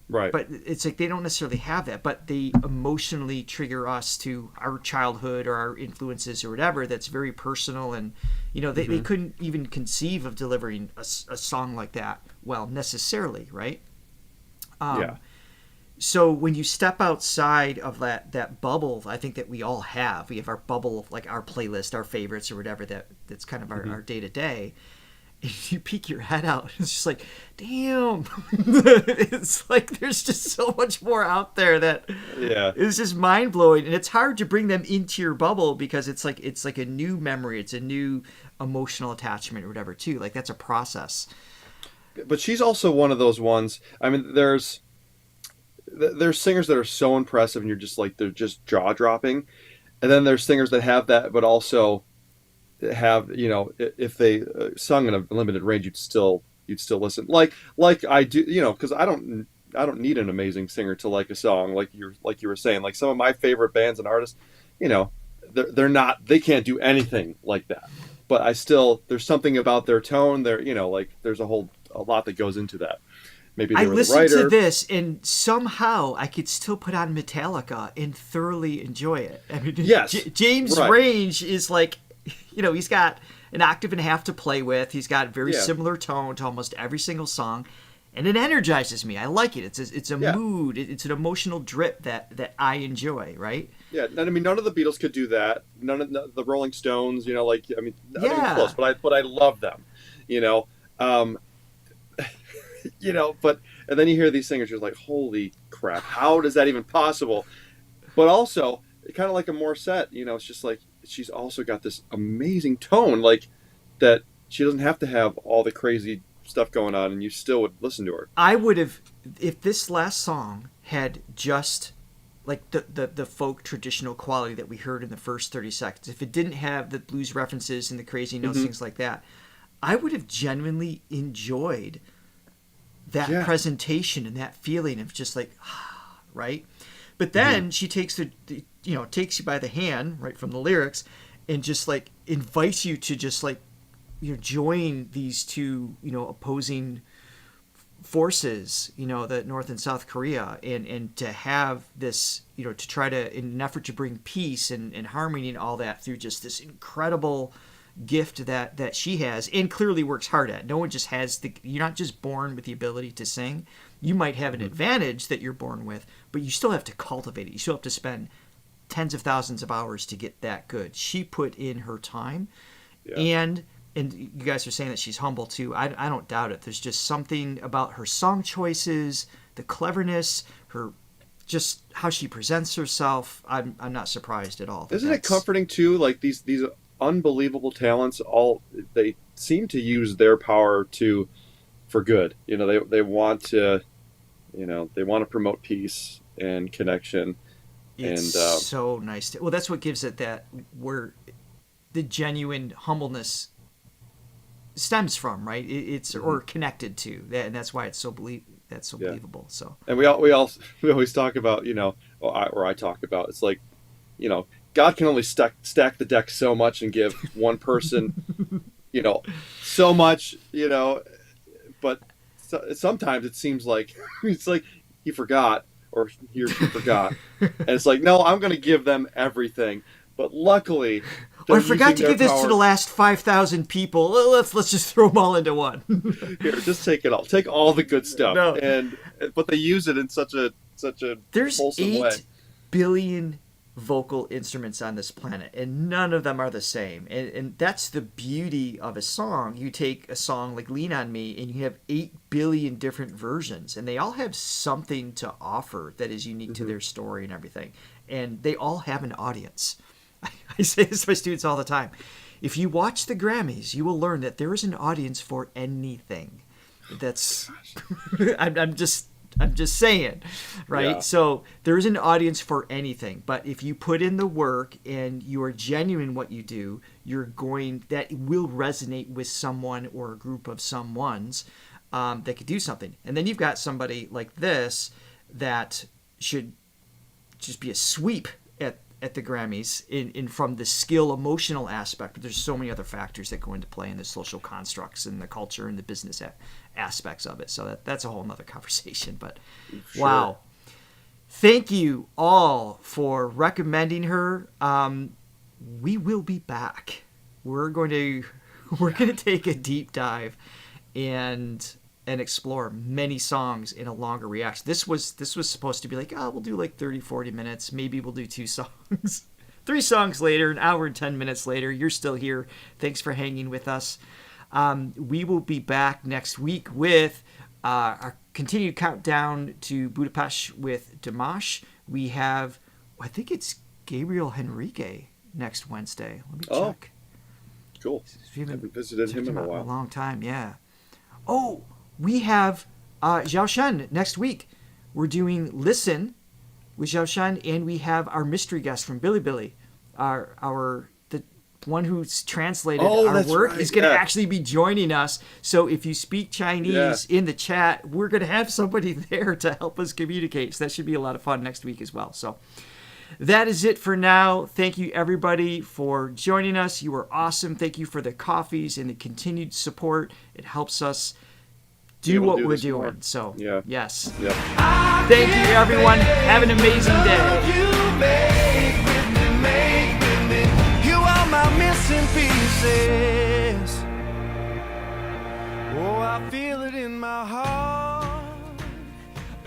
Right. But it's like they don't necessarily have that, but they emotionally trigger us to our childhood or our influences or whatever that's very personal. And, they couldn't even conceive of delivering a song like that well, necessarily, right? Yeah. So when you step outside of that bubble, I think that we all have. We have our bubble of like our playlist, our favorites or whatever that's kind of our day-to-day. You peek your head out, it's just like, damn. It's like there's just so much more out there that is just mind-blowing, and it's hard to bring them into your bubble because it's like a new memory, it's a new emotional attachment or whatever too. Like that's a process. But she's also one of those ones. I mean, there's singers that are so impressive, and you're just like, they're just jaw-dropping, and then there's singers that have that, but also have, if they sung in a limited range, you'd still listen, like I do, because I don't need an amazing singer to like a song, like you were saying. Like some of my favorite bands and artists, they can't do anything like that, but there's something about their tone, there's a lot that goes into that. Maybe they were the listen writer. to this, and somehow I could still put on Metallica and thoroughly enjoy it. I mean, yes, James' right. range is like, he's got an octave and a half to play with. He's got very similar tone to almost every single song, and it energizes me. I like it. It's a mood. It's an emotional drip that I enjoy. Right? Yeah. I mean, none of the Beatles could do that. None of the Rolling Stones. Not even close. But I love them. But and then you hear these singers, you're like, holy crap, how is that even possible? But also, kind of like a Morissette, it's just like, she's also got this amazing tone, like that she doesn't have to have all the crazy stuff going on, and you still would listen to her. I would have, if this last song had just like the folk traditional quality that we heard in the first 30 seconds, if it didn't have the blues references and the crazy notes, things like that, I would have genuinely enjoyed that presentation and that feeling of just like, right? But then she takes takes you by the hand right from the lyrics and just like invites you to just like, join these two, opposing forces, the North and South Korea, and to have this, to try to, in an effort to bring peace and harmony and all that through just this incredible gift that she has and clearly works hard at. No one just has you're not just born with the ability to sing. You might have an advantage that you're born with, but you still have to cultivate it. You still have to spend tens of thousands of hours to get that good. She put in her time, and you guys are saying that she's humble too. I don't doubt it. There's just something about her song choices, the cleverness, her just how she presents herself. I'm not surprised at all. Isn't it comforting too? Like these unbelievable talents, they seem to use their power for good. They want to, they want to promote peace and connection. It's and so nice. That's what gives it that where the genuine humbleness stems from, right? It's or connected to that, and that's why it's so believable. So, and we always talk about, or I talk about, it's like God can only stack the deck so much and give one person, so much, but sometimes it seems like it's like he forgot or he forgot. And it's like, no, I'm going to give them everything. But luckily, I forgot to give this to the last 5,000 people. Let's just throw them all into one. Here, just take it all. Take all the good stuff. No. But they use it in such a There's wholesome 8 way. billion vocal instruments on this planet, and none of them are the same. And that's the beauty of a song. You take a song like Lean on Me, and you have 8 billion different versions, and they all have something to offer that is unique to their story and everything. And they all have an audience. I say this to my students all the time. If you watch the Grammys, you will learn that there is an audience for anything. That's I'm just saying, right? Yeah. So there is an audience for anything, but if you put in the work and you are genuine in what you do, that will resonate with someone or a group of someones that could do something. And then you've got somebody like this that should just be a sweep at the Grammys in from the skill emotional aspect, but there's so many other factors that go into play in the social constructs and the culture and the business aspects of it. So that's a whole nother conversation. But Sure. Wow, thank you all for recommending her. We will be back. We're going to take a deep dive and explore many songs in a longer reaction. This was supposed to be like, we'll do like 30-40 minutes. Maybe we'll do 2 songs. 3 songs later, an hour and 10 minutes later, you're still here. Thanks for hanging with us. We will be back next week with our continued countdown to Budapest with Dimash. We have, I think it's Gabriel Henrique next Wednesday. Let me check. Cool. We haven't visited him in a while. A long time, yeah. Oh, we have Xiao Shen next week. We're doing Listen with Xiao Shen, and we have our mystery guest from Billy, the one who's translated our work right, is going to yeah. actually be joining us. So if you speak Chinese in the chat, we're going to have somebody there to help us communicate. So that should be a lot of fun next week as well. So that is it for now. Thank you, everybody, for joining us. You were awesome. Thank you for the coffees and the continued support. It helps us do what we're doing. More. So, Yeah. yes. Yep. Thank you, everyone. Have an amazing day. You are my missing pieces. Oh, I feel it in my heart.